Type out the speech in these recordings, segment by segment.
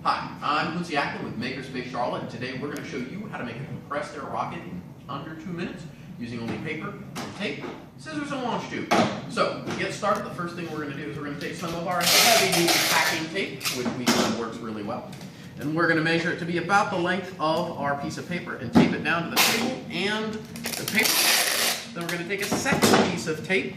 Hi, I'm Quincy with Makerspace Charlotte, and today we're going to show you how to make a compressed air rocket in under 2 minutes using only paper, tape, scissors, and launch tube. So, to get started, the first thing we're going to do is we're going to take some of our heavy-duty packing tape, which we find works really well, and we're going to measure it to be about the length of our piece of paper and tape it down to the table and the paper. Then we're going to take a second piece of tape,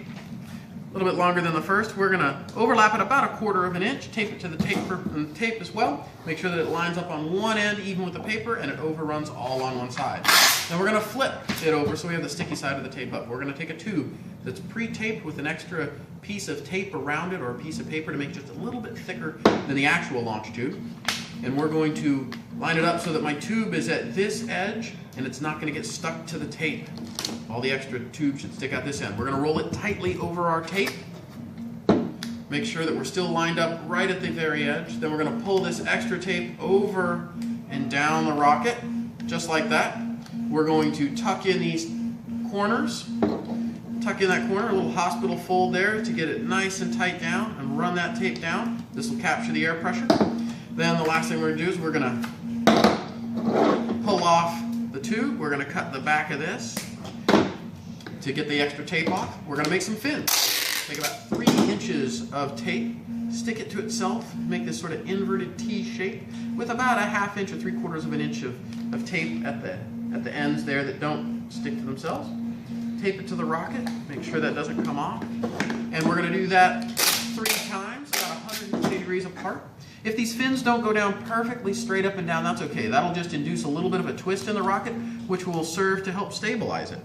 a little bit longer than the first. We're going to overlap it about 1/4 inch, tape it to the tape as well. Make sure that it lines up on one end even with the paper and it overruns all on one side. Then we're going to flip it over so we have the sticky side of the tape up. We're going to take a tube that's pre-taped with an extra piece of tape around it or a piece of paper to make it just a little bit thicker than the actual launch tube. And we're going to line it up so that my tube is at this edge and it's not going to get stuck to the tape. All the extra tube should stick out this end. We're going to roll it tightly over our tape. Make sure that we're still lined up right at the very edge. Then we're going to pull this extra tape over and down the rocket, just like that. We're going to tuck in these corners. Tuck in that corner, a little hospital fold there to get it nice and tight down, and run that tape down. This will capture the air pressure. Then the last thing we're going to do is we're going to pull off the tube. We're going to cut the back of this to get the extra tape off. We're going to make some fins. Take about 3 inches of tape, stick it to itself, make this sort of inverted T shape with about 1/2 inch or 3/4 inch of tape at the ends there that don't stick to themselves. Tape it to the rocket, make sure that doesn't come off. And we're going to do that 3 times, about 120 degrees apart. If these fins don't go down perfectly straight up and down, that's okay. That'll just induce a little bit of a twist in the rocket, which will serve to help stabilize it.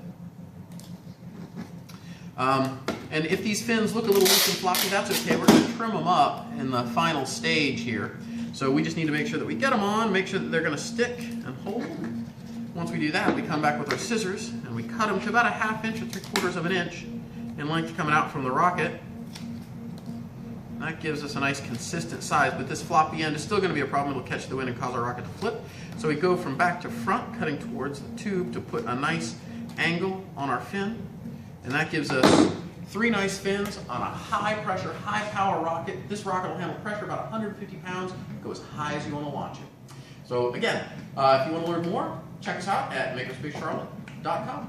And if these fins look a little loose and floppy, that's okay. We're going to trim them up in the final stage here. So we just need to make sure that we get them on, make sure that they're going to stick and hold. Once we do that, we come back with our scissors and we cut them to about 1/2 inch or 3/4 inch in length coming out from the rocket. That gives us a nice consistent size, but this floppy end is still going to be a problem. It'll catch the wind and cause our rocket to flip. So we go from back to front, cutting towards the tube to put a nice angle on our fin. And that gives us 3 nice fins on a high pressure, high power rocket. This rocket will handle pressure about 150 pounds, go as high as you want to launch it. So again, if you want to learn more, check us out at makerspacecharlotte.com.